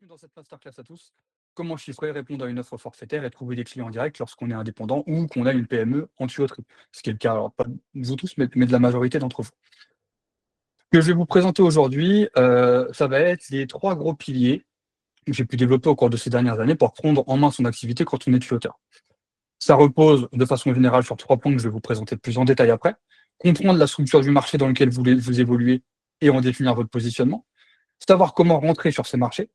Dans cette masterclass à tous, comment chiffrer, répondre à une offre forfaitaire et trouver des clients en direct lorsqu'on est indépendant ou qu'on a une PME en tuyauterie. Ce qui est le cas, alors pas de vous tous, mais de la majorité d'entre vous. Ce que je vais vous présenter aujourd'hui, ça va être les trois gros piliers que j'ai pu développer au cours de ces dernières années pour prendre en main son activité quand on est tuyauteur. Ça repose de façon générale sur trois points que je vais vous présenter plus en détail après. Comprendre la structure du marché dans lequel vous évoluez et en définir votre positionnement. Savoir comment rentrer sur ces marchés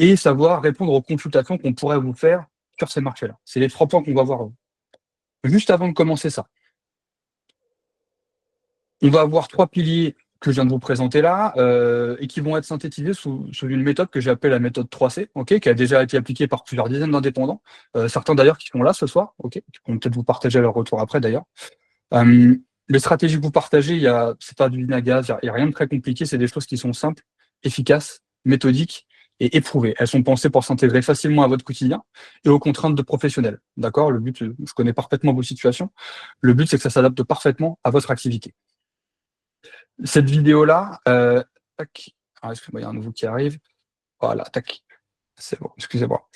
et savoir répondre aux consultations qu'on pourrait vous faire sur ces marchés-là. C'est les 3 points qu'on va voir, juste avant de commencer ça. On va avoir 3 piliers que je viens de vous présenter là, et qui vont être synthétisés sous une méthode que j'appelle la méthode 3C, OK, qui a déjà été appliquée par plusieurs dizaines d'indépendants, certains d'ailleurs qui sont là ce soir, OK, qui pourront peut-être vous partager leur retour après d'ailleurs. Les stratégies que vous partagez, c'est pas du à gaz, il y a rien de très compliqué, c'est des choses qui sont simples, efficaces, méthodiques et éprouvées. Elles sont pensées pour s'intégrer facilement à votre quotidien et aux contraintes de professionnels. D'accord? Le but, je connais parfaitement vos situations. Le but, c'est que ça s'adapte parfaitement à votre activité. Cette vidéo-là, tac. Ah, excusez-moi, il y a un nouveau qui arrive. Voilà, tac. C'est bon, excusez-moi.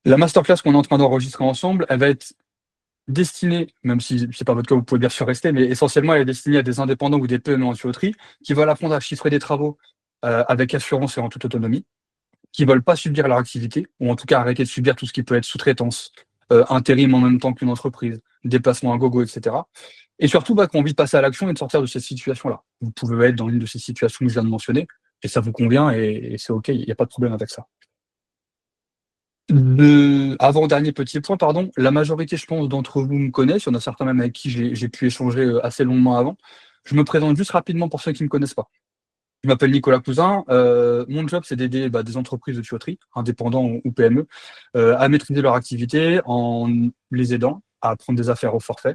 La masterclass qu'on est en train d'enregistrer ensemble, elle va être destinée, même si c'est pas votre cas, vous pouvez bien sûr rester, mais essentiellement, elle est destinée à des indépendants ou des PME en tuyauterie qui veulent apprendre à chiffrer des travaux avec assurance et en toute autonomie, qui veulent pas subir leur activité, ou en tout cas arrêter de subir tout ce qui peut être sous-traitance, intérim en même temps qu'une entreprise, déplacement à gogo, etc. Et surtout, qui ont envie de passer à l'action et de sortir de cette situation-là. Vous pouvez être dans une de ces situations que je viens de mentionner, et ça vous convient, et c'est OK, il n'y a pas de problème avec ça. Avant-dernier petit point, pardon, la majorité, je pense, d'entre vous me connaissent. Il y en a certains même avec qui j'ai pu échanger assez longuement avant. Je me présente juste rapidement pour ceux qui ne me connaissent pas. Je m'appelle Nicolas Cousin. Mon job, c'est d'aider des entreprises de tuyauterie, indépendants ou PME, à maîtriser leur activité en les aidant à prendre des affaires au forfait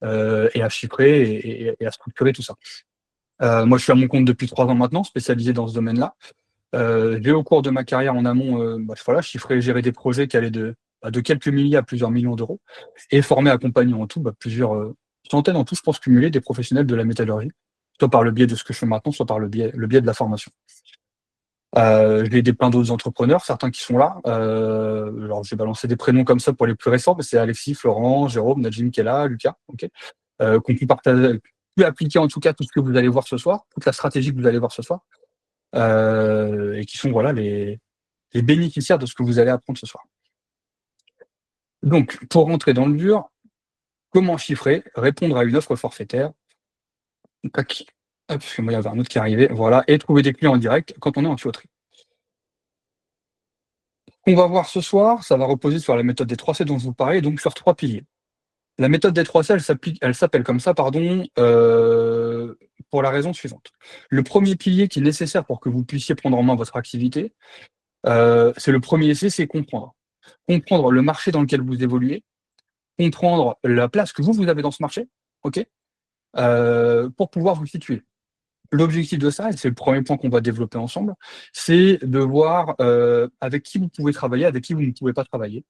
et à chiffrer et à structurer tout ça. Moi, je suis à mon compte depuis 3 ans maintenant, spécialisé dans ce domaine-là. J'ai au cours de ma carrière en amont, voilà, chiffré et géré des projets qui allaient de quelques milliers à plusieurs millions d'euros et formé, accompagné en tout, plusieurs centaines en tout, je pense, cumulés des professionnels de la métallurgie, soit par le biais de ce que je fais maintenant, soit par le biais de la formation. J'ai aidé plein d'autres entrepreneurs, certains qui sont là. Alors j'ai balancé des prénoms comme ça pour les plus récents, mais c'est Alexis, Florent, Jérôme, Najim qui est là, Lucas, OK, qui ont pu partager, pu appliquer en tout cas tout ce que vous allez voir ce soir, toute la stratégie que vous allez voir ce soir, et qui sont voilà les bénéficiaires de ce que vous allez apprendre ce soir. Donc, pour rentrer dans le dur, comment chiffrer, répondre à une offre forfaitaire, tac, hop, parce que moi il y avait un autre qui arrivait, voilà, et trouver des clients en direct quand on est en tuyauterie. Ce qu'on va voir ce soir, ça va reposer sur la méthode des 3C dont je vous parlais, donc sur 3 piliers. La méthode des 3C, elle s'appelle comme ça, pardon, pour la raison suivante. Le premier pilier qui est nécessaire pour que vous puissiez prendre en main votre activité, c'est le premier C, c'est comprendre. Comprendre le marché dans lequel vous évoluez, comprendre la place que vous avez dans ce marché, OK? Pour pouvoir vous situer. L'objectif de ça, et c'est le premier point qu'on va développer ensemble, c'est de voir, avec qui vous pouvez travailler, avec qui vous ne pouvez pas travailler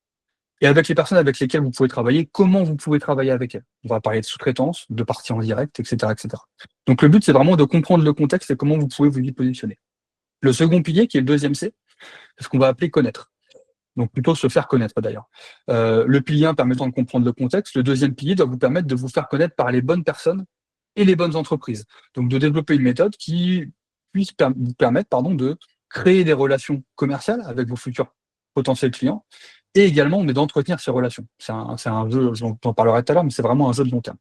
et avec les personnes avec lesquelles vous pouvez travailler, comment vous pouvez travailler avec elles. On va parler de sous-traitance, de partie en direct, et cetera, et cetera. Donc le but, c'est vraiment de comprendre le contexte et comment vous pouvez vous y positionner. Le second pilier, qui est le deuxième C, c'est ce qu'on va appeler connaître. Donc plutôt se faire connaître d'ailleurs. Le pilier 1 permettant de comprendre le contexte, le deuxième pilier doit vous permettre de vous faire connaître par les bonnes personnes et les bonnes entreprises. Donc de développer une méthode qui puisse vous permettre de créer des relations commerciales avec vos futurs potentiels clients et également d'entretenir ces relations. C'est un jeu, j'en parlerai tout à l'heure, mais c'est vraiment un jeu de long terme.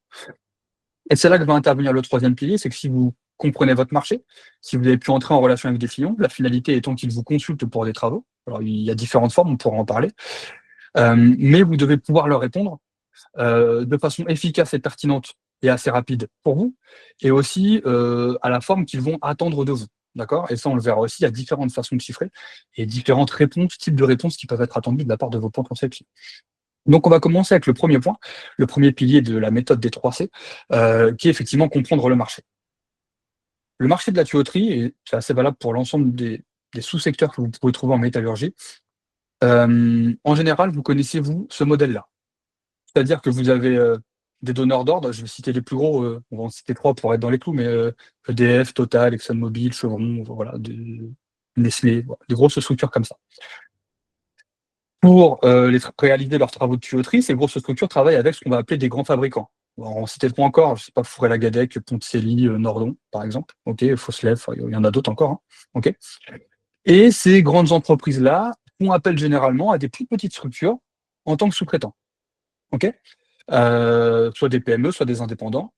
Et c'est là que va intervenir le troisième pilier, c'est que si vous comprenez votre marché, si vous avez pu entrer en relation avec des clients, la finalité étant qu'ils vous consultent pour des travaux. Alors il y a différentes formes, on pourra en parler, mais vous devez pouvoir leur répondre de façon efficace et pertinente et assez rapide pour vous, et aussi à la forme qu'ils vont attendre de vous. D'accord? Et ça, on le verra aussi, il y a différentes façons de chiffrer et différentes réponses, types de réponses qui peuvent être attendues de la part de vos potentiels clients. Donc, on va commencer avec le premier point, le premier pilier de la méthode des 3C, qui est effectivement comprendre le marché. Le marché de la tuyauterie, et c'est assez valable pour l'ensemble des sous-secteurs que vous pouvez trouver en métallurgie, en général, vous connaissez, vous, ce modèle-là. C'est-à-dire que vous avez des donneurs d'ordre, je vais citer les plus gros, on va en citer 3 pour être dans les clous, mais EDF, Total, ExxonMobil, Chevron, voilà, Nestlé, voilà, des grosses structures comme ça. Pour réaliser leurs travaux de tuyauterie, ces grosses structures travaillent avec ce qu'on va appeler des grands fabricants. Alors, on citait 3 encore, je sais pas, Fourré-Lagadec, Ponticelli, Nordon, par exemple. Ok, Foslev, il y en a d'autres encore. Hein. Ok. Et ces grandes entreprises-là font appel généralement à des plus petites structures en tant que sous-traitants. Ok. Soit des PME, soit des indépendants.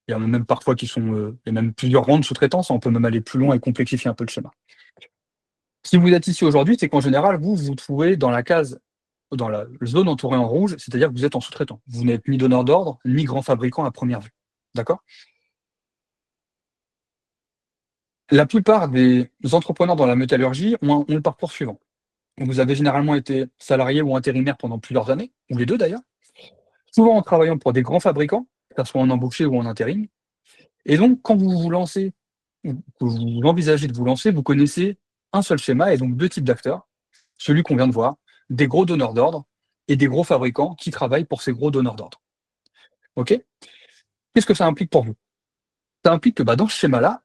Il y en a même parfois qui sont, il y a même plusieurs rangs de sous-traitance. On peut même aller plus loin et complexifier un peu le schéma. Si vous êtes ici aujourd'hui, c'est qu'en général, vous vous trouvez dans la case, dans la zone entourée en rouge, c'est-à-dire que vous êtes en sous-traitant. Vous n'êtes ni donneur d'ordre, ni grand fabricant à première vue. D'accord? La plupart des entrepreneurs dans la métallurgie ont le parcours suivant. Vous avez généralement été salarié ou intérimaire pendant plusieurs années, ou les deux d'ailleurs, souvent en travaillant pour des grands fabricants, que ce soit en embauché ou en intérim. Et donc, quand vous vous lancez, ou que vous envisagez de vous lancer, vous connaissez un seul schéma et donc deux types d'acteurs. Celui qu'on vient de voir, des gros donneurs d'ordre et des gros fabricants qui travaillent pour ces gros donneurs d'ordre. OK? Qu'est-ce que ça implique pour vous? Ça implique que dans ce schéma-là,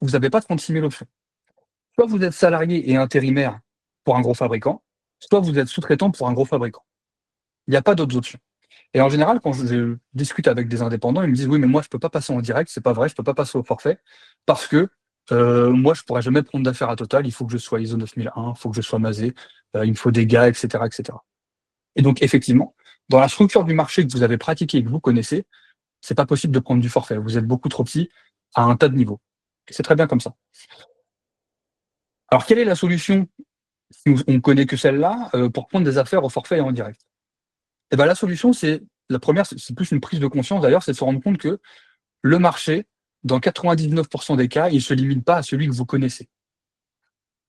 vous n'avez pas 36 000 options. Soit vous êtes salarié et intérimaire pour un gros fabricant, soit vous êtes sous-traitant pour un gros fabricant. Il n'y a pas d'autres options. Et en général, quand je discute avec des indépendants, ils me disent: «Oui, mais moi, je ne peux pas passer en direct, c'est pas vrai, je ne peux pas passer au forfait parce que moi, je ne pourrais jamais prendre d'affaires à Total, il faut que je sois ISO 9001, il faut que je sois masé, il me faut des gars, etc., etc.» Et donc, effectivement, dans la structure du marché que vous avez pratiqué et que vous connaissez, c'est pas possible de prendre du forfait. Vous êtes beaucoup trop petit à un tas de niveaux. C'est très bien comme ça. Alors, quelle est la solution si on ne connaît que celle-là pour prendre des affaires au forfait et en direct? Et ben, la solution, c'est la première, c'est plus une prise de conscience d'ailleurs, c'est de se rendre compte que le marché, dans 99% des cas, il ne se limite pas à celui que vous connaissez.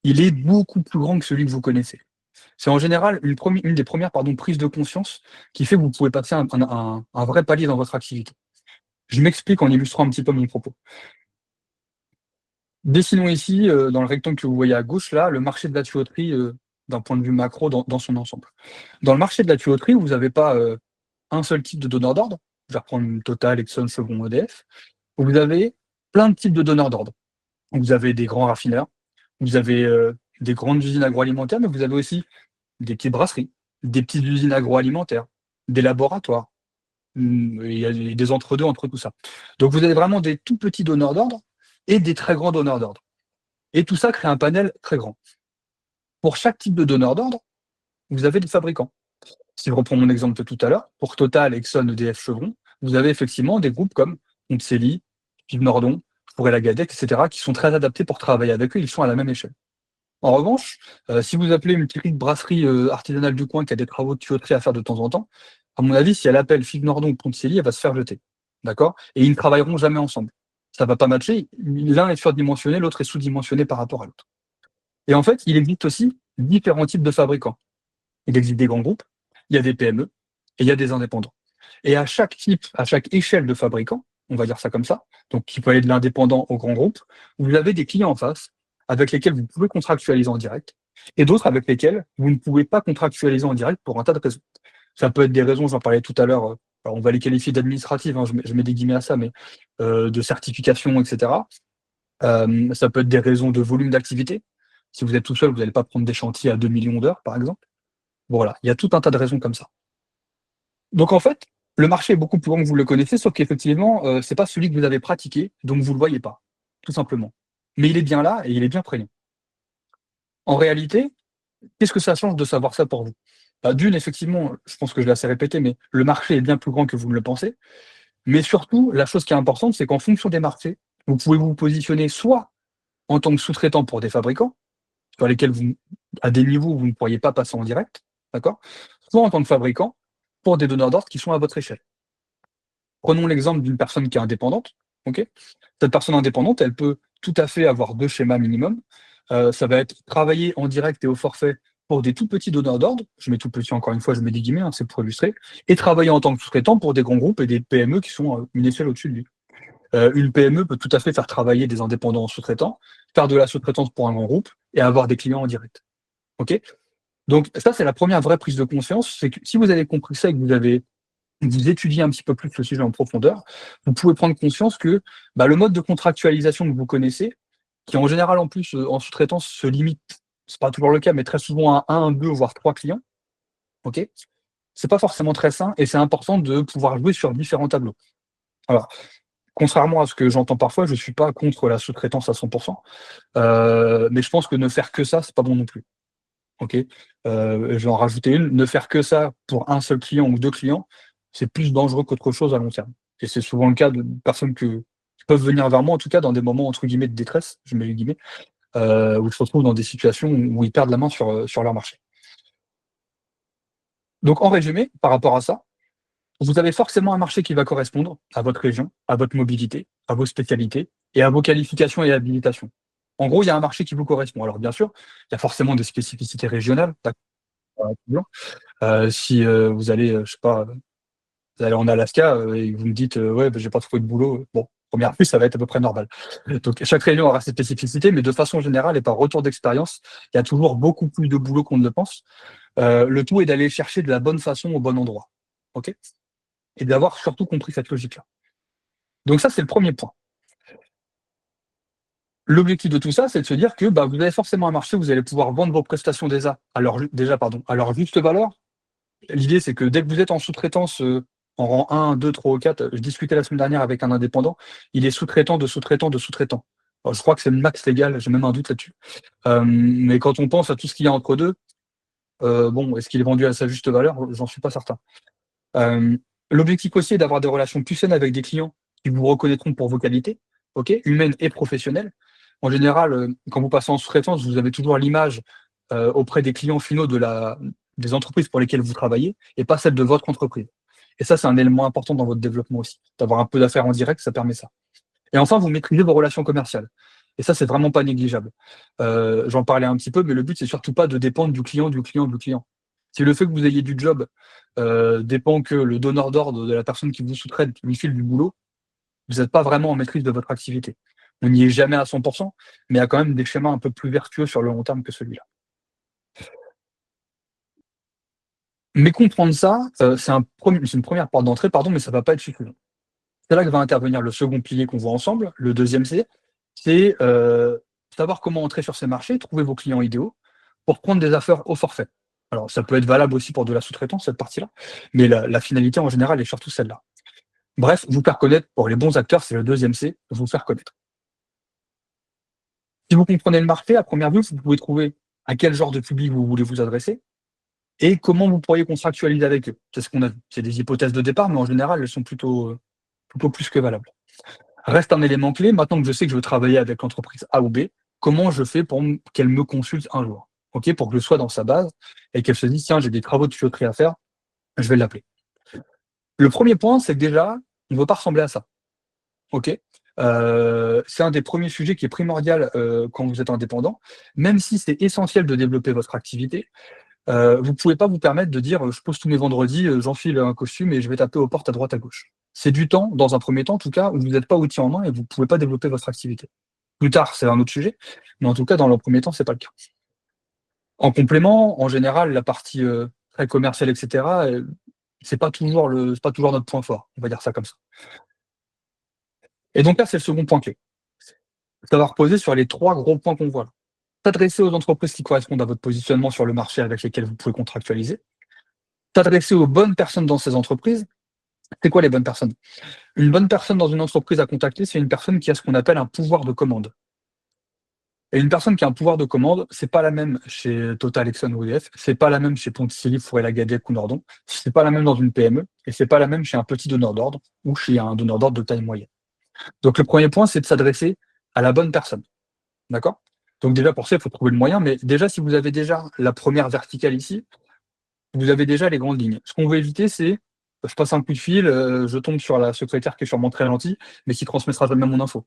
Il est beaucoup plus grand que celui que vous connaissez. C'est en général une des premières prises de conscience qui fait que vous pouvez passer un vrai palier dans votre activité. Je m'explique en illustrant un petit peu mon propos. Dessinons ici, dans le rectangle que vous voyez à gauche là, le marché de la tuyauterie, d'un point de vue macro dans son ensemble. Dans le marché de la tuyauterie, vous n'avez pas, un seul type de donneur d'ordre. Je vais reprendre Total, Exxon, Chevron, EDF. Vous avez plein de types de donneurs d'ordre. Vous avez des grands raffineurs, vous avez, des grandes usines agroalimentaires, mais vous avez aussi des petites brasseries, des petites usines agroalimentaires, des laboratoires, il y a des entre-deux entre tout ça. Donc vous avez vraiment des tout petits donneurs d'ordre et des très grands donneurs d'ordre. Et tout ça crée un panel très grand. Pour chaque type de donneur d'ordre, vous avez des fabricants. Si je reprends mon exemple de tout à l'heure, pour Total, Exxon, EDF, Chevron, vous avez effectivement des groupes comme Ponticelli, Piv Nordon, Fourré-Lagadec, etc., qui sont très adaptés pour travailler avec eux, ils sont à la même échelle. En revanche, si vous appelez une petite brasserie artisanale du coin qui a des travaux de tuyauterie à faire de temps en temps, à mon avis, si elle appelle Piv Nordon ou Ponticelli, elle va se faire jeter. D'accord? Et ils ne travailleront jamais ensemble. Ça ne va pas matcher. L'un est surdimensionné, l'autre est sous-dimensionné par rapport à l'autre. Et en fait, il existe aussi différents types de fabricants. Il existe des grands groupes, il y a des PME et il y a des indépendants. Et à chaque type, à chaque échelle de fabricant, on va dire ça comme ça, donc qui peut aller de l'indépendant au grand groupe, vous avez des clients en face avec lesquels vous pouvez contractualiser en direct et d'autres avec lesquels vous ne pouvez pas contractualiser en direct pour un tas de raisons. Ça peut être des raisons, j'en parlais tout à l'heure, alors on va les qualifier d'administratives, hein, je mets des guillemets à ça, mais de certification, etc. Ça peut être des raisons de volume d'activité. Si vous êtes tout seul, vous n'allez pas prendre des chantiers à 2 millions d'heures, par exemple. Voilà, il y a tout un tas de raisons comme ça. Donc en fait, le marché est beaucoup plus grand que vous le connaissez, sauf qu'effectivement, c'est pas celui que vous avez pratiqué, donc vous le voyez pas, tout simplement. Mais il est bien là et il est bien prégnant. En réalité, qu'est-ce que ça change de savoir ça pour vous? D'une, effectivement, je pense que je l'ai assez répété, mais le marché est bien plus grand que vous ne le pensez. Mais surtout, la chose qui est importante, c'est qu'en fonction des marchés, vous pouvez vous positionner soit en tant que sous-traitant pour des fabricants, sur lesquels vous à des niveaux où vous ne pourriez pas passer en direct, d'accord? Soit en tant que fabricant pour des donneurs d'ordre qui sont à votre échelle. Prenons l'exemple d'une personne qui est indépendante, OK? Cette personne indépendante, elle peut tout à fait avoir 2 schémas minimum. Ça va être travailler en direct et au forfait pour des tout petits donneurs d'ordre. Je mets tout petit encore une fois, je mets des guillemets, hein, c'est pour illustrer et travailler en tant que sous-traitant pour des grands groupes et des PME qui sont, une échelle au-dessus de lui. Une PME peut tout à fait faire travailler des indépendants en sous-traitants, faire de la sous-traitance pour un grand groupe et avoir des clients en direct. OK? Donc ça, c'est la première vraie prise de conscience, c'est que si vous avez compris ça et que vous étudiez un petit peu plus le sujet en profondeur, vous pouvez prendre conscience que le mode de contractualisation que vous connaissez, qui en général en plus, en sous-traitance se limite, c'est pas toujours le cas, mais très souvent à un, 2 voire 3 clients, OK? C'est pas forcément très sain et c'est important de pouvoir jouer sur différents tableaux. Alors, contrairement à ce que j'entends parfois, je suis pas contre la sous-traitance à 100, mais je pense que ne faire que ça, c'est pas bon non plus, OK? Je vais en rajouter une, ne faire que ça pour un seul client ou 2 clients, c'est plus dangereux qu'autre chose à long terme et c'est souvent le cas de personnes qui peuvent venir vers moi, en tout cas, dans des moments entre guillemets «de détresse», je mets les guillemets, où ils se retrouvent dans des situations où ils perdent la main sur leur marché. Donc en résumé, par rapport à ça, vous avez forcément un marché qui va correspondre à votre région, à votre mobilité, à vos spécialités et à vos qualifications et habilitations. En gros, il y a un marché qui vous correspond. Alors bien sûr, il y a forcément des spécificités régionales, d'accord, si, vous allez, je sais pas, vous allez en Alaska, et vous me dites: «Ouais, bah, j'ai pas trouvé de boulot», bon, 1re vue, ça va être à peu près normal. Donc chaque région aura ses spécificités, mais de façon générale et par retour d'expérience, il y a toujours beaucoup plus de boulot qu'on ne le pense. Le tout est d'aller chercher de la bonne façon au bon endroit. OK? Et d'avoir surtout compris cette logique-là. Donc ça, c'est le premier point. L'objectif de tout ça, c'est de se dire que, bah, vous avez forcément un marché où vous allez pouvoir vendre vos prestations à leur juste valeur. L'idée, c'est que dès que vous êtes en sous-traitance, en rang 1, 2, 3 ou 4, je discutais la semaine dernière avec un indépendant, il est sous-traitant de sous-traitant de sous-traitant. Alors je crois que c'est le max légal, j'ai même un doute là-dessus. Mais quand on pense à tout ce qu'il y a entre 2, bon, est-ce qu'il est vendu à sa juste valeur? J'en suis pas certain. Hem, L'objectif aussi est d'avoir des relations plus saines avec des clients qui vous reconnaîtront pour vos qualités, OK, humaines et professionnelles. En général, quand vous passez en sous-traitance, vous avez toujours l'image, auprès des clients finaux des entreprises pour lesquelles vous travaillez et pas celle de votre entreprise. Et ça, c'est un élément important dans votre développement aussi. D'avoir un peu d'affaires en direct, ça permet ça. Et enfin, vous maîtrisez vos relations commerciales. Et ça, c'est vraiment pas négligeable. J'en parlais un petit peu, mais le but, c'est surtout pas de dépendre du client, du client, du client. Si le fait que vous ayez du job, dépend que le donneur d'ordre de la personne qui vous sous-traite lui file du boulot, vous êtes pas vraiment en maîtrise de votre activité. On n'y est jamais à 100, mais il y a quand même des schémas un peu plus vertueux sur le long terme que celui-là. Mais comprendre ça, c'est une première porte d'entrée, pardon, mais ça va pas être suffisant. C'est là que va intervenir le second pilier qu'on voit ensemble, le deuxième C, c'est, savoir comment entrer sur ces marchés, trouver vos clients idéaux pour prendre des affaires au forfait. Alors ça peut être valable aussi pour de la sous-traitance, cette partie-là, mais la finalité en général est surtout celle-là. Bref, vous faire connaître pour les bons acteurs, c'est le deuxième C, vous faire connaître. Si vous comprenez le marché, à première vue, vous pouvez trouver à quel genre de public vous voulez vous adresser et comment vous pourriez contractualiser avec eux. C'est ce qu'on a vu. C'est des hypothèses de départ, mais en général, elles sont plutôt plus que valables. Reste un élément clé, maintenant que je sais que je veux travailler avec l'entreprise A ou B, comment je fais pour qu'elle me consulte un jour, OK? Pour que je sois dans sa base et qu'elle se dise: «Tiens, j'ai des travaux de tuyauterie à faire, je vais l'appeler». Le premier point, c'est que déjà, on ne veut pas ressembler à ça, OK? C'est un des premiers sujets qui est primordial, quand vous êtes indépendant. Même si c'est essentiel de développer votre activité, vous ne pouvez pas vous permettre de dire: «Je pose tous mes vendredis, j'enfile un costume et je vais taper aux portes à droite à gauche». C'est du temps, dans un premier temps en tout cas, où vous n'êtes pas outils en main et vous ne pouvez pas développer votre activité. Plus tard, c'est un autre sujet, mais en tout cas, dans le premier temps, c'est pas le cas. En complément, en général, la partie, très commerciale et cetera, c'est pas toujours notre point fort, on va dire ça comme ça. Et donc là, c'est le second point clé. Ça va reposer sur les 3 gros points qu'on voit là. S'adresser aux entreprises qui correspondent à votre positionnement sur le marché avec lesquelles vous pouvez contractualiser. S'adresser aux bonnes personnes dans ces entreprises. C'est quoi les bonnes personnes? Une bonne personne dans une entreprise à contacter, c'est une personne qui a ce qu'on appelle un pouvoir de commande. Et une personne qui a un pouvoir de commande, c'est pas la même chez Total, Exxon ou EDF, c'est pas la même chez Ponticeli, Fourré-Lagadiec ou Nordon, c'est pas la même dans une PME et c'est pas la même chez un petit donneur d'ordre ou chez un donneur d'ordre de taille moyenne. Donc le premier point, c'est de s'adresser à la bonne personne, d'accord? Donc déjà pour ça, il faut trouver le moyen, mais déjà si vous avez déjà la première verticale ici, vous avez déjà les grandes lignes. Ce qu'on veut éviter, c'est, je passe un coup de fil, je tombe sur la secrétaire qui est sûrement très gentille, mais qui transmettra jamais mon info.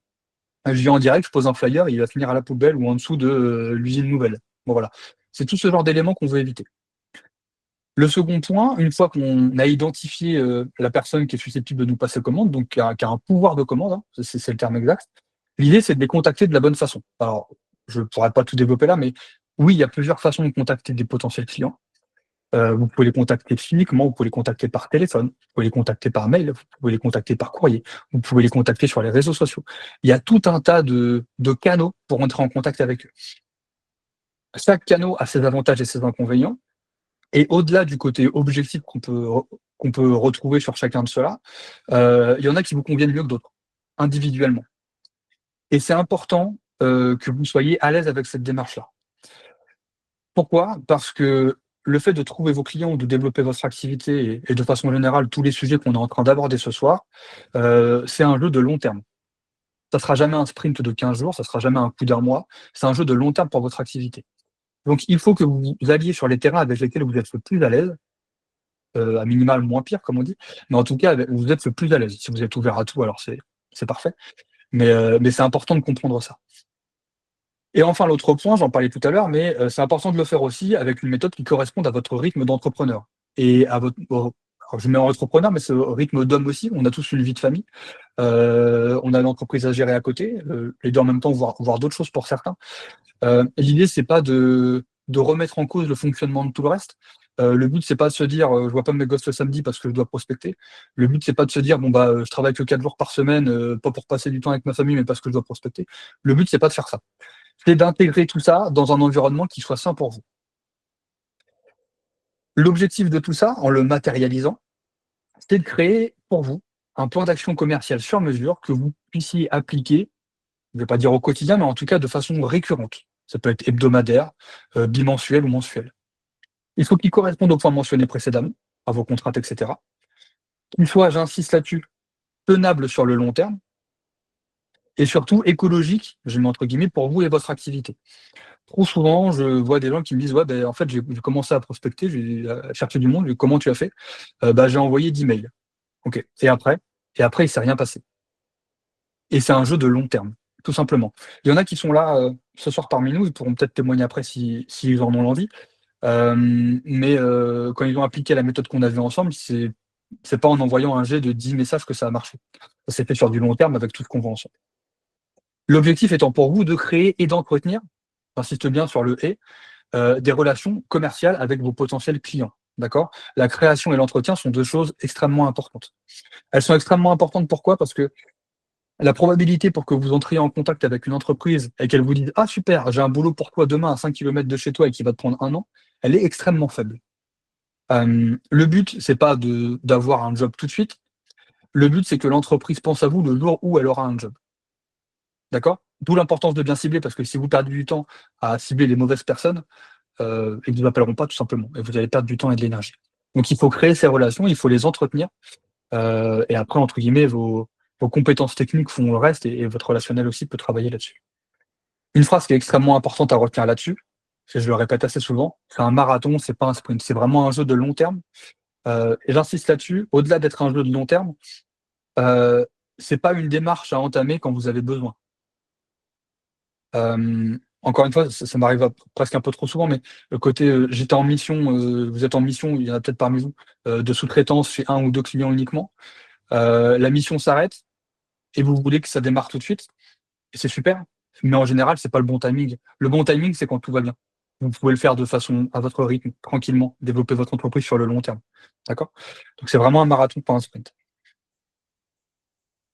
Je viens en direct, je pose un flyer, il va finir à la poubelle ou en dessous de, l'usine nouvelle. Bon voilà. C'est tout ce genre d'éléments qu'on veut éviter. Le second point, une fois qu'on a identifié, la personne qui est susceptible de nous passer commande, donc qui a un pouvoir de commande, hein, c'est le terme exact, l'idée c'est de les contacter de la bonne façon. Alors, je ne pourrais pas tout développer là, mais oui, il y a plusieurs façons de contacter des potentiels clients. Vous pouvez les contacter physiquement, vous pouvez les contacter par téléphone, vous pouvez les contacter par mail, vous pouvez les contacter par courrier, vous pouvez les contacter sur les réseaux sociaux. Il y a tout un tas de canaux pour entrer en contact avec eux. Chaque canal a ses avantages et ses inconvénients et au-delà du côté objectif qu'on peut retrouver sur chacun de ceux-là, il y en a qui vous conviennent mieux que d'autres, individuellement. Et c'est important, que vous soyez à l'aise avec cette démarche-là. Pourquoi? Parce que le fait de trouver vos clients, de développer votre activité et de façon générale tous les sujets qu'on est en train d'aborder ce soir, c'est un jeu de long terme. Ça sera jamais un sprint de 15 jours, ça sera jamais un coup d'un mois, c'est un jeu de long terme pour votre activité. Donc il faut que vous alliez sur les terrains avec lesquels vous êtes le plus à l'aise, à minima le moins pire comme on dit, mais en tout cas avec où vous êtes le plus à l'aise. Si vous êtes ouvert à tout, alors c'est parfait, mais c'est important de comprendre ça. Et enfin, l'autre point, j'en parlais tout à l'heure, mais c'est important de le faire aussi avec une méthode qui corresponde à votre rythme d'entrepreneur et à votre alors je mets en entrepreneur, mais c'est au rythme d'homme aussi. On a tous une vie de famille, on a une entreprise à gérer à côté, les 2 en même temps, voire d'autres choses pour certains. L'idée, c'est pas de remettre en cause le fonctionnement de tout le reste. Le but, c'est pas de se dire, «Je vois pas mes gosses le samedi parce que je dois prospecter». Le but, c'est pas de se dire: «Bon, bah, je travaille que 4 jours par semaine, pas pour passer du temps avec ma famille, mais parce que je dois prospecter». Le but, c'est pas de faire ça. C'est d'intégrer tout ça dans un environnement qui soit sain pour vous. L'objectif de tout ça, en le matérialisant, c'est de créer pour vous un plan d'action commercial sur mesure que vous puissiez appliquer, je ne vais pas dire au quotidien, mais en tout cas de façon récurrente. Ça peut être hebdomadaire, bimensuel ou mensuel. Il faut qu'il corresponde aux points mentionnés précédemment, à vos contraintes, et cetera. Qu'il soit, j'insiste là-dessus, tenable sur le long terme et surtout écologique, je mets entre guillemets, pour vous et votre activité. Trop souvent, je vois des gens qui me disent: «Ouais, ben en fait, j'ai commencé à prospecter, j'ai à chercher du monde». Je dis: «Comment tu as fait?» «Bah, j'ai envoyé 10 mails». «OK, et après?» «Et après, il s'est rien passé». Et c'est un jeu de long terme, tout simplement. Il y en a qui sont là, ce soir parmi nous, ils pourront peut-être témoigner après s'ils en ont l'envie. Mais quand ils ont appliqué la méthode qu'on a vue ensemble, c'est pas en envoyant un jet de 10 messages que ça a marché. Ça s'est fait sur du long terme avec tout ce qu'on voit ensemble. L'objectif étant pour vous de créer et d'entretenir, j'insiste bien sur le «et», des relations commerciales avec vos potentiels clients. D'accord? La création et l'entretien sont 2 choses extrêmement importantes. Elles sont extrêmement importantes pourquoi? Parce que la probabilité pour que vous entriez en contact avec une entreprise et qu'elle vous dise: «Ah super, j'ai un boulot pour toi demain à 5 kilomètres de chez toi et qui va te prendre 1 an», elle est extrêmement faible. Le but, c'est pas d'avoir un job tout de suite. Le but, c'est que l'entreprise pense à vous le jour où elle aura un job. D'accord? D'où l'importance de bien cibler parce que si vous perdez du temps à cibler les mauvaises personnes, ils ne vous appelleront pas tout simplement et vous allez perdre du temps et de l'énergie. Donc il faut créer ces relations, il faut les entretenir, et après entre guillemets vos compétences techniques font le reste et votre relationnel aussi peut travailler là-dessus. Une phrase qui est extrêmement importante à retenir là-dessus, et je le répète assez souvent, c'est un marathon, c'est pas un sprint, c'est vraiment un jeu de long terme, et j'insiste là-dessus, au-delà d'être un jeu de long terme, heu, c'est pas une démarche à entamer quand vous avez besoin. Encore une fois, ça m'arrive presque un peu trop souvent, mais le côté, j'étais en mission, vous êtes en mission, il y en a peut-être parmi vous, de sous-traitance chez un ou 2 clients uniquement. La mission s'arrête et vous voulez que ça démarre tout de suite et c'est super, mais en général, c'est pas le bon timing. Le bon timing, c'est quand tout va bien. Vous pouvez le faire de façon à votre rythme, tranquillement, développer votre entreprise sur le long terme. D'accord? Donc c'est vraiment un marathon, pas un sprint.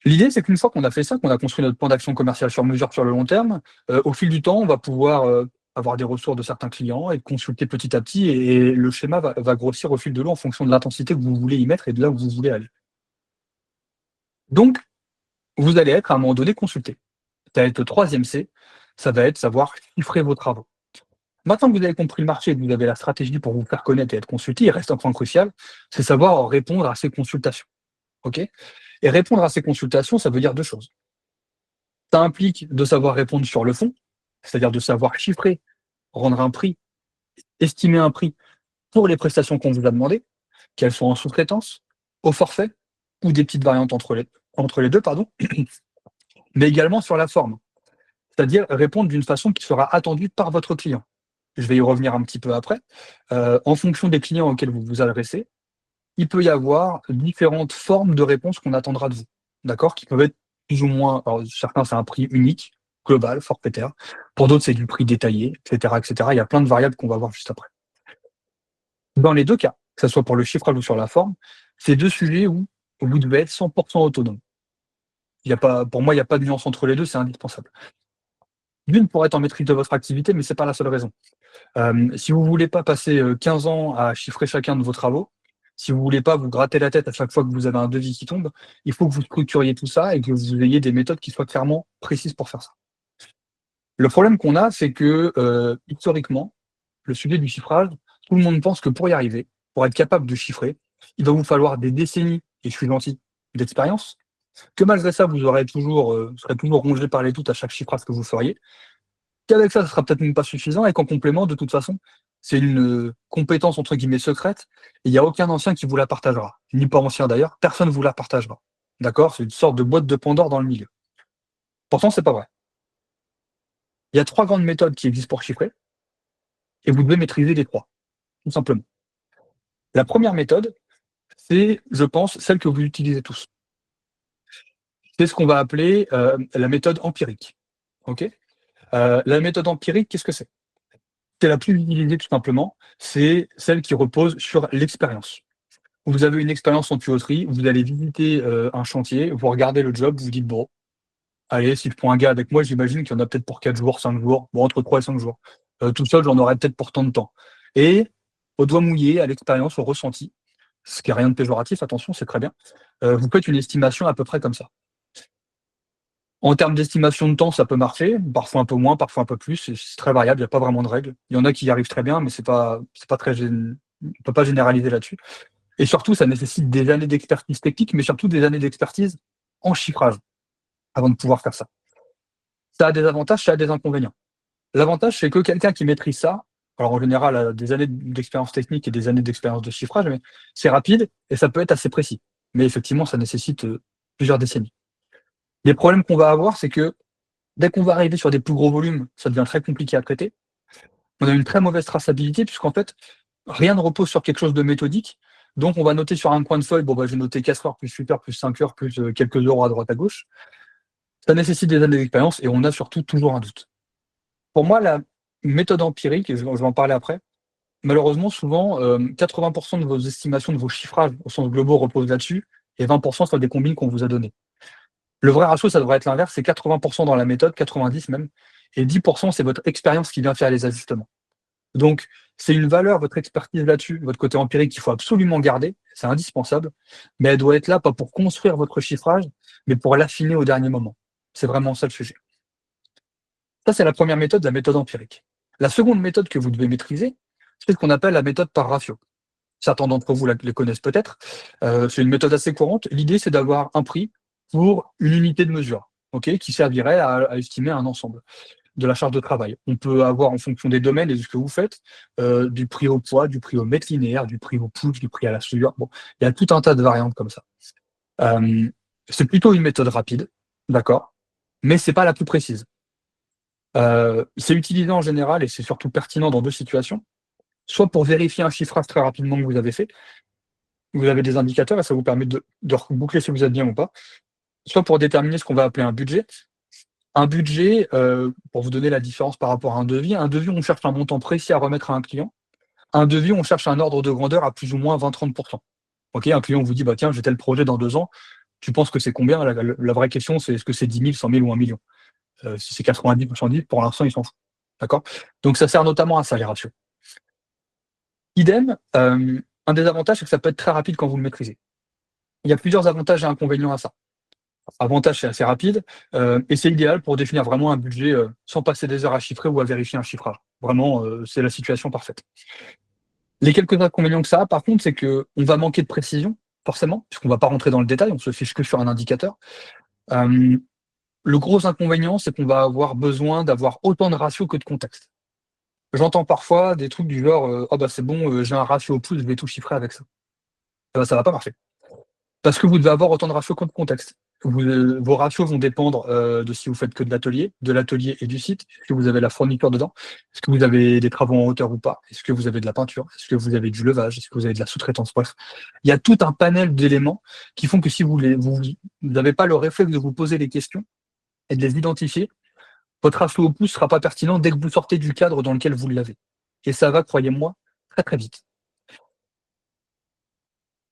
L'idée, c'est qu'une fois qu'on a fait ça, qu'on a construit notre plan d'action commercial sur mesure sur le long terme, au fil du temps, on va pouvoir, avoir des ressources de certains clients et consulter petit à petit et le schéma va grossir au fil de l'eau en fonction de l'intensité que vous voulez y mettre et de là où vous voulez aller. Donc, vous allez être à un moment donné consulté. Ça va être le 3e C, ça va être savoir chiffrer vos travaux. Maintenant que vous avez compris le marché et que vous avez la stratégie pour vous faire connaître et être consulté, il reste un point crucial, c'est savoir répondre à ces consultations. OK? Et répondre à ces consultations, ça veut dire 2 choses. Ça implique de savoir répondre sur le fond, c'est-à-dire de savoir chiffrer, rendre un prix, estimer un prix pour les prestations qu'on vous a demandées, qu'elles soient en sous-traitance, au forfait ou des petites variantes entre les 2, pardon, mais également sur la forme, c'est-à-dire répondre d'une façon qui sera attendue par votre client. Je vais y revenir un petit peu après. En fonction des clients auxquels vous vous adressez, il peut y avoir différentes formes de réponses qu'on attendra de vous, d'accord? Qui peuvent être plus ou moins, alors certains, c'est un prix unique, global, forfaitaire. Pour d'autres, c'est du prix détaillé, et cetera, et cetera. Il y a plein de variables qu'on va voir juste après. Dans les 2 cas, que ça soit pour le chiffrage ou sur la forme, c'est 2 sujets où vous devez être 100 autonome. Il y a pas pour moi, il y a pas de nuance entre les 2, c'est indispensable. D'une, pour être en maîtrise de votre activité, mais c'est pas la seule raison. Si vous voulez pas passer, 15 ans à chiffrer chacun de vos travaux, si vous voulez pas vous gratter la tête à chaque fois que vous avez un devis qui tombe, il faut que vous structuriez tout ça et que vous ayez des méthodes qui soient clairement précises pour faire ça. Le problème qu'on a, c'est que, historiquement, le sujet du chiffrage, tout le monde pense que pour y arriver, pour être capable de chiffrer, il va vous falloir des décennies, et je suis gentil, d'expérience, que malgré ça, vous aurez toujours, serez toujours rongé par les doutes à chaque chiffrage que vous feriez, qu'avec ça, ça sera peut-être même pas suffisant et qu'en complément, de toute façon, c'est une, compétence entre guillemets «secrète» et il y a aucun ancien qui vous la partagera, ni pas ancien d'ailleurs, personne vous la partagera. D'accord? C'est une sorte de boîte de Pandore dans le milieu. Pourtant, c'est pas vrai. Il y a 3 grandes méthodes qui existent pour chiffrer et vous devez maîtriser les 3, tout simplement. La première méthode, c'est, je pense, celle que vous utilisez tous. C'est ce qu'on va appeler, la méthode empirique. OK? La méthode empirique, qu'est-ce que c'est? C'est la plus utilisée tout simplement, c'est celle qui repose sur l'expérience. Vous avez une expérience en tuyauterie, vous allez visiter, un chantier, vous regardez le job, vous dites: «Bon, allez, si je prends un gars avec moi, j'imagine qu'il y en a peut-être pour 4 jours, 5 jours, bon entre 3 et 5 jours. Tout seul, j'en aurais peut-être pour tant de temps» et au doigt mouillé, à l'expérience, au ressenti, ce qui est rien de péjoratif, attention, c'est très bien, vous faites une estimation à peu près comme ça. En termes d'estimation de temps, ça peut marcher, parfois un peu moins, parfois un peu plus, c'est très variable, il y a pas vraiment de règle. Il y en a qui y arrivent très bien, mais c'est pas très gén on peut pas généraliser là-dessus et surtout, ça nécessite des années d'expertise technique, mais surtout des années d'expertise en chiffrage avant de pouvoir faire ça. Ça a des avantages, ça a des inconvénients. L'avantage, c'est que quelqu'un qui maîtrise ça, alors en général, des années d'expérience technique et des années d'expérience de chiffrage, mais c'est rapide et ça peut être assez précis. Mais effectivement, ça nécessite, plusieurs décennies. Les problèmes qu'on va avoir, c'est que dès qu'on va arriver sur des plus gros volumes, ça devient très compliqué à traiter. On a une très mauvaise traçabilité puisqu'en fait, rien ne repose sur quelque chose de méthodique. Donc on va noter sur un coin de feuille, bon bah, j'ai noté 4 heures plus 8 heures plus 5 heures plus, quelques euros à droite à gauche. Ça nécessite des années d'expérience et on a surtout toujours un doute. Pour moi, la méthode empirique, et je vais en parler après, malheureusement souvent, 80 de vos estimations, de vos chiffrages au sens globaux reposent là-dessus et 20 sur des combines qu'on vous a données. Le vrai ratio, ça devrait être l'inverse, c'est 80 dans la méthode, 90 même, et 10 c'est votre expérience qui vient faire les ajustements. Donc, c'est une valeur, votre expertise là-dessus, votre côté empirique qu'il faut absolument garder, c'est indispensable, mais elle doit être là pas pour construire votre chiffrage, mais pour l'affiner au dernier moment. C'est vraiment ça le sujet. Ça, c'est la première méthode, la méthode empirique. La seconde méthode que vous devez maîtriser, c'est ce qu'on appelle la méthode par ratio. Certains d'entre vous les connaissent peut-être. C'est une méthode assez courante. L'idée, c'est d'avoir un prix pour une unité de mesure, ok, qui servirait à estimer un ensemble de la charge de travail. On peut avoir, en fonction des domaines et de ce que vous faites, du prix au poids, du prix au mètre linéaire, du prix au pouce, du prix à la soudure. Bon, il y a tout un tas de variantes comme ça. Euh, c'est plutôt une méthode rapide, d'accord, mais c'est pas la plus précise. C'est utilisé en général et c'est surtout pertinent dans deux situations. Soit pour vérifier un chiffrage très rapidement que vous avez fait, vous avez des indicateurs et ça vous permet de reboucler si vous êtes bien ou pas. Soit pour déterminer ce qu'on va appeler un budget. Un budget, pour vous donner la différence par rapport à un devis, on cherche un montant précis à remettre à un client. Un devis, on cherche un ordre de grandeur à plus ou moins 20-30. OK, un client vous dit: «Bah, tiens, j'ai tel projet dans 2 ans, tu penses que c'est combien?» La vraie question, c'est est-ce que c'est 10 000, 100 000 ou 1 million? Si c'est 90 ou 110, pour l'instant, il s'en fout. D'accord? Donc ça sert notamment à ça, les ratios. Idem, un des avantages, c'est que ça peut être très rapide quand vous le maîtrisez. Il y a plusieurs avantages et inconvénients à ça. Avantage, c'est assez rapide, et c'est idéal pour définir vraiment un budget, sans passer des heures à chiffrer ou à vérifier un chiffrage. Vraiment, c'est la situation parfaite. Les quelques inconvénients que ça a, par contre, c'est qu'on va manquer de précision, forcément, puisqu'on va pas rentrer dans le détail, on se fiche que sur un indicateur. Hem, le gros inconvénient, c'est qu'on va avoir besoin d'avoir autant de ratios que de contexte. J'entends parfois des trucs du genre, «Oh bah, c'est bon, j'ai un ratio au pouce, je vais tout chiffrer avec ça». Ça va pas marcher. Parce que vous devez avoir autant de ratios que de contexte. Vos ratios vont dépendre, de si vous faites que de l'atelier et du site. Est-ce que vous avez la fourniture dedans? Est-ce que vous avez des travaux en hauteur ou pas? Est-ce que vous avez de la peinture? Est-ce que vous avez du levage? Est-ce que vous avez de la sous-traitance? Bref, il y a tout un panel d'éléments qui font que si vous n'avez pas le réflexe de vous poser les questions et de les identifier, votre ratio au pouce sera pas pertinent dès que vous sortez du cadre dans lequel vous l'avez et ça va, croyez-moi, très, très vite.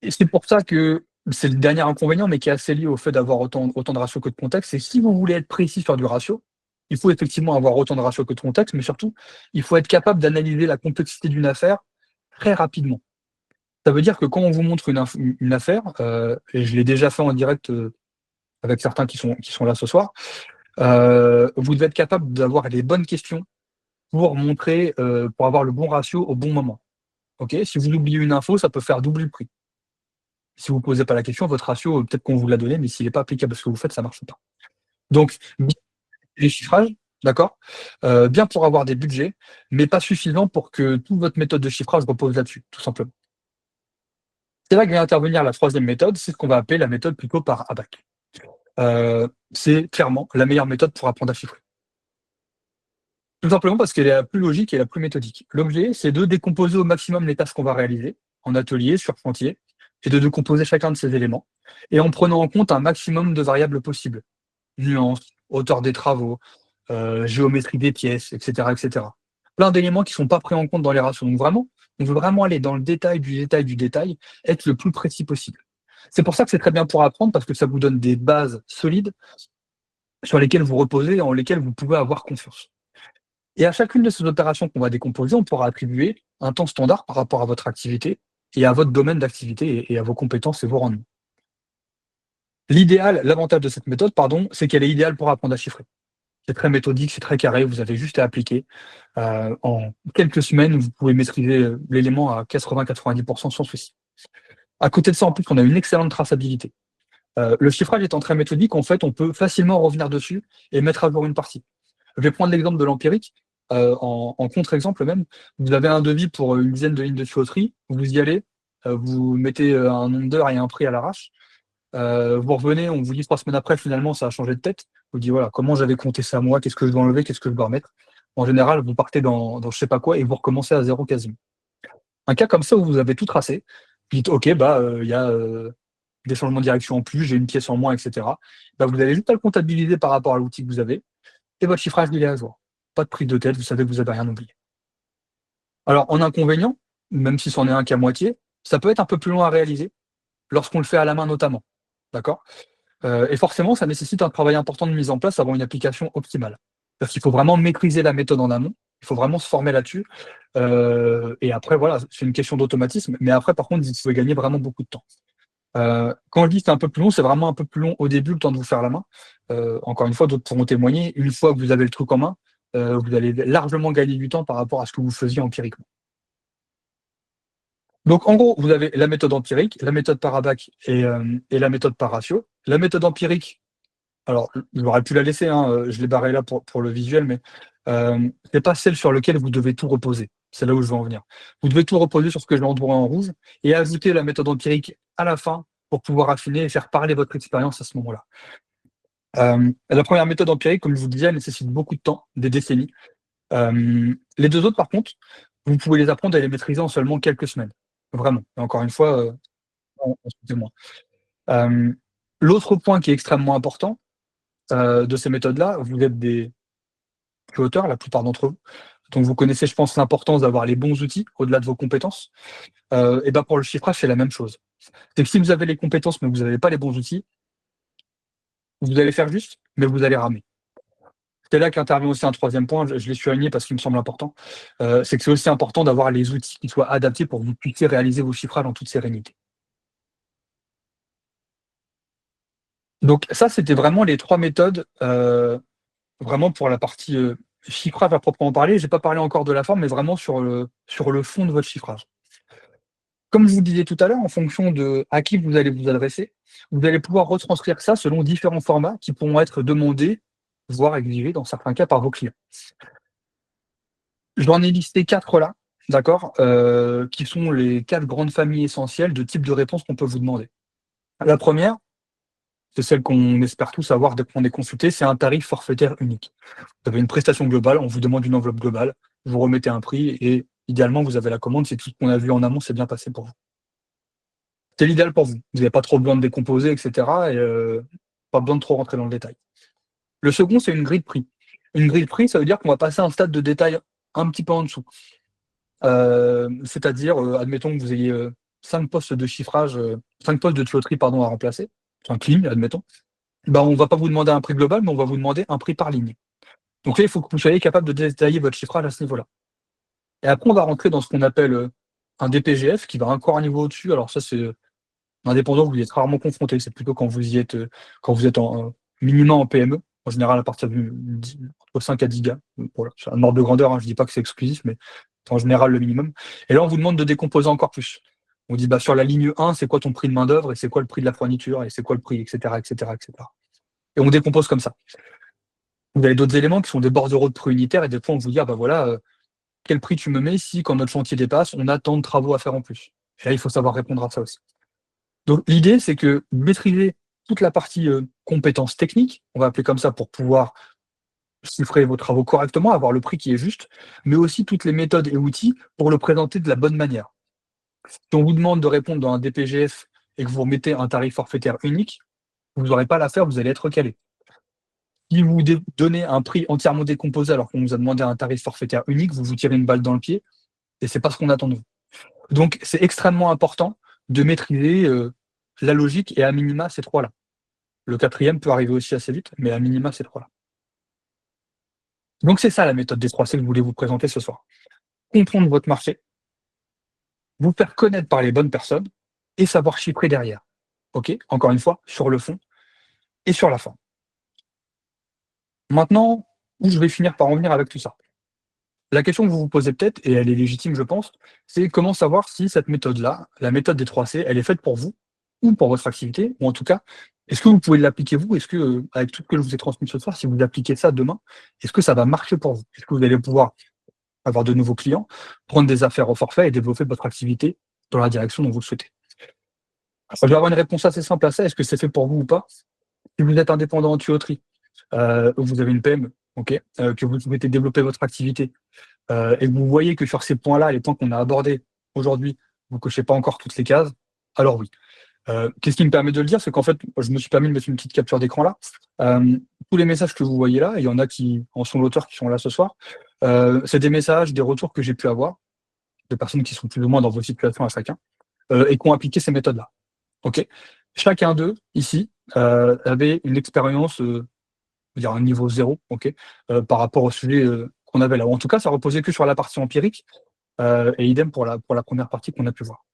Et c'est pour ça que c'est le dernier inconvénient, mais qui est assez lié au fait d'avoir autant de ratios que de contexte. C'est si vous voulez être précis sur du ratio, il faut effectivement avoir autant de ratios que de contexte, mais surtout, il faut être capable d'analyser la complexité d'une affaire très rapidement. Ça veut dire que quand on vous montre une affaire, et je l'ai déjà fait en direct, avec certains qui sont là ce soir, vous devez être capable d'avoir les bonnes questions pour montrer, pour avoir le bon ratio au bon moment. OK? Si vous oubliez une info, ça peut faire doubler le prix. Si vous ne posez pas la question, votre ratio, peut-être qu'on vous l'a donné, mais s'il n'est pas applicable à ce que vous faites, ça ne marche pas. Donc, bien les chiffrages, d'accord? Bien pour avoir des budgets, mais pas suffisant pour que toute votre méthode de chiffrage repose là-dessus, tout simplement. C'est là que vient intervenir la troisième méthode, c'est ce qu'on va appeler la méthode plutôt par ABAC. C'est clairement la meilleure méthode pour apprendre à chiffrer. Tout simplement parce qu'elle est la plus logique et la plus méthodique. L'objet, c'est de décomposer au maximum les tâches qu'on va réaliser en atelier, sur chantier, et de décomposer chacun de ces éléments, et en prenant en compte un maximum de variables possibles. Nuances, hauteur des travaux, géométrie des pièces, etc., etc. Plein d'éléments qui ne sont pas pris en compte dans les ratios. Donc vraiment, on veut vraiment aller dans le détail du détail du détail, être le plus précis possible. C'est pour ça que c'est très bien pour apprendre, parce que ça vous donne des bases solides sur lesquelles vous reposez et en lesquelles vous pouvez avoir confiance. Et à chacune de ces opérations qu'on va décomposer, on pourra attribuer un temps standard par rapport à votre activité et à votre domaine d'activité et à vos compétences et vos rendements. L'avantage de cette méthode, pardon, c'est qu'elle est idéale pour apprendre à chiffrer. C'est très méthodique, c'est très carré, vous avez juste à appliquer. En quelques semaines, vous pouvez maîtriser l'élément à 80-90% sans souci. À côté de ça, en plus, on a une excellente traçabilité. Le chiffrage étant très méthodique, en fait, on peut facilement revenir dessus et mettre à jour une partie. Je vais prendre l'exemple de l'empirique. En contre-exemple même, vous avez un devis pour une dizaine de lignes de tuyauterie, vous y allez, vous mettez un nombre d'heures et un prix à l'arrache. Vous revenez, on vous dit 3 semaines après, finalement, ça a changé de tête. Vous dites, voilà, comment j'avais compté ça moi, qu'est-ce que je dois enlever, qu'est-ce que je dois remettre. En général, vous partez dans je sais pas quoi et vous recommencez à zéro quasiment. Un cas comme ça où vous avez tout tracé, vous dites, OK, bah, il y a des changements de direction en plus, j'ai une pièce en moins, etc. Bah, vous avez juste à le comptabiliser par rapport à l'outil que vous avez et votre chiffrage, il est à jour. Pas de prise de tête, vous savez que vous n'avez rien oublié. Alors, en inconvénient, même si c'en est un qu'à moitié, ça peut être un peu plus long à réaliser lorsqu'on le fait à la main notamment. D'accord? Et forcément, ça nécessite un travail important de mise en place avant une application optimale. Parce qu'il faut vraiment maîtriser la méthode en amont, il faut vraiment se former là-dessus. Et après, voilà, c'est une question d'automatisme. Mais après, par contre, vous pouvez gagner vraiment beaucoup de temps. Quand je dis c'est un peu plus long, c'est vraiment un peu plus long au début, le temps de vous faire la main. Encore une fois, d'autres pourront témoigner. Une fois que vous avez le truc en main, vous allez largement gagner du temps par rapport à ce que vous faisiez empiriquement. Donc, en gros, vous avez la méthode empirique, la méthode par ABAC et la méthode par ratio. La méthode empirique, alors, j'aurais pu la laisser, hein, je l'ai barrée là pour le visuel, mais c'est pas celle sur laquelle vous devez tout reposer. C'est là où je veux en venir. Vous devez tout reposer sur ce que j'ai entouré en rouge et ajouter la méthode empirique à la fin pour pouvoir affiner et faire parler votre expérience à ce moment-là. La première méthode empirique, comme je vous le disais, elle nécessite beaucoup de temps, des décennies. Les deux autres, par contre, vous pouvez les apprendre et les maîtriser en seulement quelques semaines. Vraiment. Et encore une fois, excusez-moi. Euh, L'autre point qui est extrêmement important de ces méthodes-là, vous êtes des auteurs, la plupart d'entre vous. Donc vous connaissez, je pense, l'importance d'avoir les bons outils au-delà de vos compétences. Et ben pour le chiffrage, c'est la même chose. C'est que si vous avez les compétences mais que vous n'avez pas les bons outils, vous allez faire juste, mais vous allez ramer. C'est là qu'intervient aussi un troisième point, je l'ai surligné parce qu'il me semble important, c'est que c'est aussi important d'avoir les outils qui soient adaptés pour que vous puissiez réaliser vos chiffrages en toute sérénité. Donc ça, c'était vraiment les trois méthodes, vraiment pour la partie chiffrage à proprement parler. J'ai pas parlé encore de la forme, mais vraiment sur le fond de votre chiffrage. Comme je vous disais tout à l'heure, en fonction de à qui vous allez vous adresser, vous allez pouvoir retranscrire ça selon différents formats qui pourront être demandés, voire exigés dans certains cas par vos clients. J'en ai listé 4 là, d'accord, qui sont les 4 grandes familles essentielles de types de réponses qu'on peut vous demander. La première, c'est celle qu'on espère tous avoir dès qu'on est consulté, c'est un tarif forfaitaire unique. Vous avez une prestation globale, on vous demande une enveloppe globale, vous remettez un prix et idéalement, vous avez la commande si tout ce qu'on a vu en amont s'est bien passé pour vous. C'est l'idéal pour vous. Vous n'avez pas trop besoin de décomposer, et cetera et pas besoin de trop rentrer dans le détail. Le second, c'est une grille de prix. Une grille de prix, ça veut dire qu'on va passer à un stade de détail un petit peu en dessous. C'est-à-dire, admettons que vous ayez, 5 postes de chiffrage, 5 postes de tuyauterie pardon, à remplacer, enfin clean, admettons, bah, on va pas vous demander un prix global, mais on va vous demander un prix par ligne. Donc là, il faut que vous soyez capable de détailler votre chiffrage à ce niveau-là. Et après, on va rentrer dans ce qu'on appelle, un DPGF qui va encore un niveau au-dessus. Alors ça, c'est, indépendant, vous y êtes rarement confronté. C'est plutôt quand vous y êtes, quand vous êtes en, minimum en PME. En général, à partir de entre 5 à 10 gars. Voilà, c'est un ordre de grandeur, hein, je dis pas que c'est exclusif, mais c'est en général le minimum. Et là, on vous demande de décomposer encore plus. On dit, bah, sur la ligne 1, c'est quoi ton prix de main-d'œuvre et c'est quoi le prix de la fourniture et c'est quoi le prix, et cetera, et cetera, et cetera. Et on décompose comme ça. Vous avez d'autres éléments qui sont des bordereaux de prix unitaires et des fois, on vous dit, ah, bah voilà, quel prix tu me mets si, quand notre chantier dépasse, on a tant de travaux à faire en plus. Et là, il faut savoir répondre à ça aussi. Donc, l'idée, c'est que maîtriser toute la partie compétences techniques, on va appeler comme ça pour pouvoir chiffrer vos travaux correctement, avoir le prix qui est juste, mais aussi toutes les méthodes et outils pour le présenter de la bonne manière. Si on vous demande de répondre dans un DPGF et que vous remettez un tarif forfaitaire unique, vous n'aurez pas à la faire, vous allez être recalé. Si vous donnez un prix entièrement décomposé alors qu'on vous a demandé un tarif forfaitaire unique, vous vous tirez une balle dans le pied et c'est pas ce qu'on attend de vous. Donc, c'est extrêmement important de maîtriser la logique et à minima ces trois-là. Le quatrième peut arriver aussi assez vite, mais à minima ces trois-là. Donc, c'est ça la méthode des 3C que je voulais vous présenter ce soir. Comprendre votre marché, vous faire connaître par les bonnes personnes et savoir chiffrer derrière. OK? Encore une fois, sur le fond et sur la fin. Maintenant, où je vais finir par en venir avec tout ça? La question que vous vous posez peut-être, et elle est légitime, je pense, c'est comment savoir si cette méthode-là, la méthode des 3C, elle est faite pour vous ou pour votre activité, ou en tout cas, est-ce que vous pouvez l'appliquer vous? Est-ce que, avec tout ce que je vous ai transmis ce soir, si vous appliquez ça demain, est-ce que ça va marcher pour vous? Est-ce que vous allez pouvoir avoir de nouveaux clients, prendre des affaires au forfait et développer votre activité dans la direction dont vous le souhaitez? Je vais avoir une réponse assez simple à ça. Est-ce que c'est fait pour vous ou pas? Si vous êtes indépendant en tuyauterie, vous avez une PME, OK, que vous souhaitez développer votre activité, et que vous voyez que sur ces points-là, les points qu'on a abordés aujourd'hui, vous ne cochez pas encore toutes les cases, alors oui. Qu'est-ce qui me permet de le dire? C'est qu'en fait, je me suis permis de mettre une petite capture d'écran là. Tous les messages que vous voyez là, il y en a qui en sont l'auteur, qui sont là ce soir, c'est des messages, des retours que j'ai pu avoir de personnes qui sont plus ou moins dans vos situations à chacun, et qui ont appliqué ces méthodes-là. OK? Chacun d'eux, ici, avait une expérience, on va dire un niveau zéro, OK, par rapport au sujet, qu'on avait là. Ou en tout cas, ça reposait que sur la partie empirique, et idem pour la première partie qu'on a pu voir.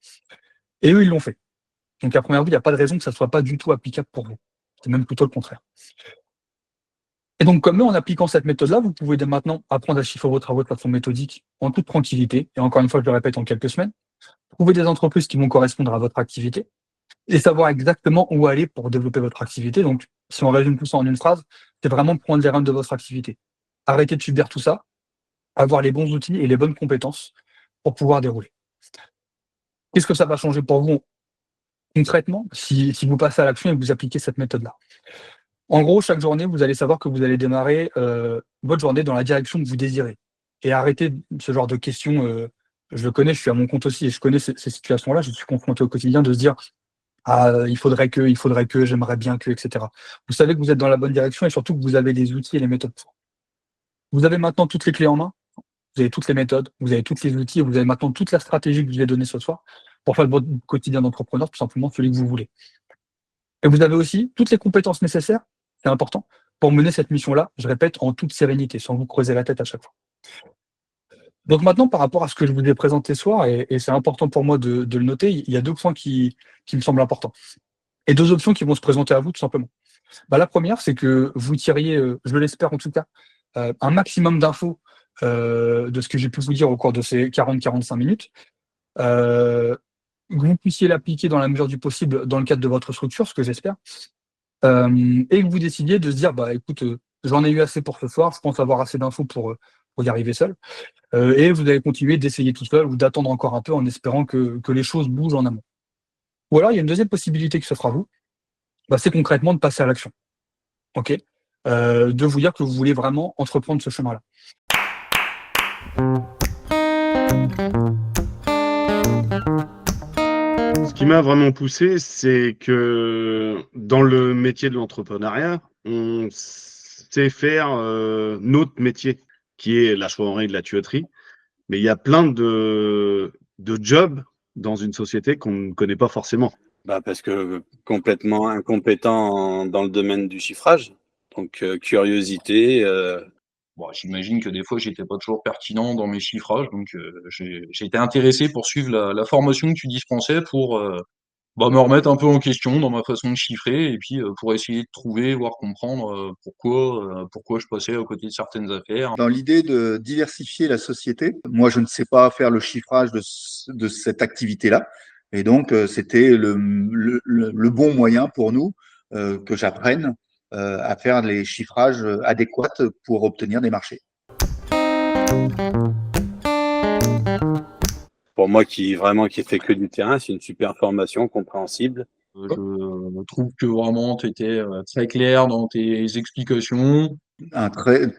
Et eux, ils l'ont fait. Donc à première vue, il y a pas de raison que ça soit pas du tout applicable pour vous. C'est même plutôt le contraire. Et donc comme eux, en appliquant cette méthode-là, vous pouvez dès maintenant apprendre à chiffrer vos travaux de façon méthodique, en toute tranquillité, et encore une fois, je le répète, en quelques semaines, trouver des entreprises qui vont correspondre à votre activité et savoir exactement où aller pour développer votre activité. Donc, si on résume tout ça en une phrase, c'est vraiment prendre les rênes de votre activité. Arrêtez de subir tout ça, avoir les bons outils et les bonnes compétences pour pouvoir dérouler. Qu'est-ce que ça va changer pour vous concrètement si vous passez à l'action et que vous appliquez cette méthode-là? En gros, chaque journée, vous allez savoir que vous allez démarrer votre journée dans la direction que vous désirez. Et arrêtez ce genre de questions. Je le connais, je suis à mon compte aussi et je connais ces situations-là. Je suis confronté au quotidien de se dire ah, il faudrait que, j'aimerais bien que, etc. Vous savez que vous êtes dans la bonne direction et surtout que vous avez les outils et les méthodes pour. Vous avez maintenant toutes les clés en main, vous avez toutes les méthodes, vous avez tous les outils et vous avez maintenant toute la stratégie que je vous ai donnée ce soir pour faire votre quotidien d'entrepreneur, tout simplement celui que vous voulez. Et vous avez aussi toutes les compétences nécessaires, c'est important, pour mener cette mission-là, je répète, en toute sérénité, sans vous creuser la tête à chaque fois. Donc maintenant, par rapport à ce que je vous ai présenté ce soir, et c'est important pour moi de le noter, il y a deux points qui me semblent importants. Et deux options qui vont se présenter à vous, tout simplement. Bah, la première, c'est que vous tiriez, je l'espère en tout cas, un maximum d'infos de ce que j'ai pu vous dire au cours de ces 40-45 minutes, que vous puissiez l'appliquer dans la mesure du possible dans le cadre de votre structure, ce que j'espère, et que vous décidiez de se dire, bah écoute, j'en ai eu assez pour ce soir, je pense avoir assez d'infos pour y arriver seul, et vous allez continuer d'essayer tout seul ou d'attendre encore un peu en espérant que les choses bougent en amont. Ou alors il y a une deuxième possibilité qui s'offre à vous, bah, c'est concrètement de passer à l'action. OK? De vous dire que vous voulez vraiment entreprendre ce chemin-là. Ce qui m'a vraiment poussé, c'est que dans le métier de l'entrepreneuriat, on sait faire notre métier, qui est la joaillerie de la tuyauterie. Mais il y a plein de jobs dans une société qu'on ne connaît pas forcément. Bah parce que complètement incompétent dans le domaine du chiffrage. Donc curiosité. Bon, j'imagine que des fois, j'étais pas toujours pertinent dans mes chiffrages, donc j'ai été intéressé pour suivre la formation que tu dispensais pour me remettre un peu en question dans ma façon de chiffrer et puis pour essayer de trouver, voire comprendre pourquoi je passais à côté de certaines affaires. Dans l'idée de diversifier la société, moi, je ne sais pas faire le chiffrage de cette activité-là. Et donc, c'était le bon moyen pour nous que j'apprenne à faire les chiffrages adéquats pour obtenir des marchés. Pour moi qui ai fait que du terrain, c'est une super formation compréhensible. Je trouve que vraiment tu étais très clair dans tes explications. Un très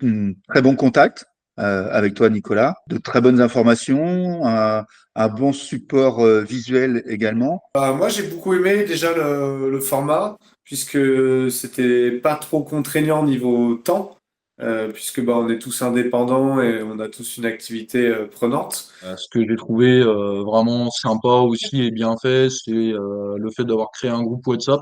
bon contact avec toi, Nicolas, de très bonnes informations, un bon support visuel également. Moi, j'ai beaucoup aimé déjà le format, puisque c'était pas trop contraignant niveau temps, puisque on est tous indépendants et on a tous une activité prenante. Ce que j'ai trouvé vraiment sympa aussi et bien fait, c'est le fait d'avoir créé un groupe WhatsApp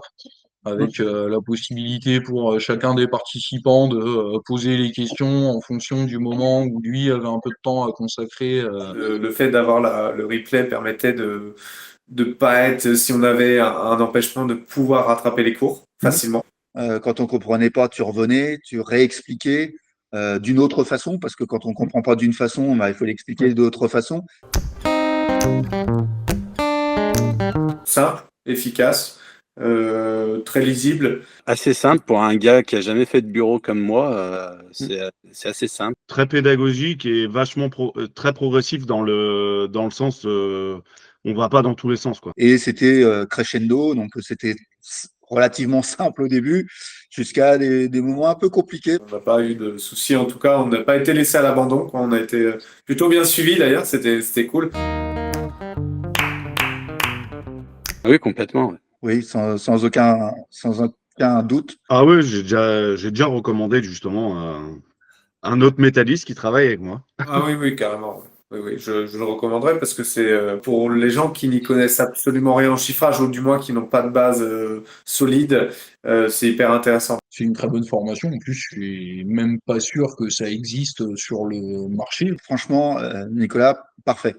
avec la possibilité pour chacun des participants de poser les questions en fonction du moment où lui avait un peu de temps à consacrer. Le fait d'avoir le replay permettait de pas être, si on avait un empêchement, de pouvoir rattraper les cours facilement. Quand on comprenait pas, tu revenais, tu réexpliquais d'une autre façon, parce que quand on comprend pas d'une façon, il faut l'expliquer d'autre façon. Simple, efficace, très lisible. Assez simple pour un gars qui a jamais fait de bureau comme moi. C'est assez simple. Très pédagogique et vachement très progressif dans le sens, on va pas dans tous les sens, quoi. Et c'était crescendo, donc c'était relativement simple au début, jusqu'à des moments un peu compliqués. On n'a pas eu de soucis, en tout cas, on n'a pas été laissé à l'abandon, quoi. On a été plutôt bien suivis d'ailleurs, c'était cool. Oui, complètement. Ouais. Oui, sans aucun doute. Ah oui, j'ai déjà recommandé justement un autre métalliste qui travaille avec moi. Ah oui, carrément. Oui, je le recommanderais parce que c'est pour les gens qui n'y connaissent absolument rien en chiffrage ou du moins qui n'ont pas de base solide, c'est hyper intéressant. C'est une très bonne formation. En plus, je suis même pas sûr que ça existe sur le marché. Franchement, Nicolas, parfait.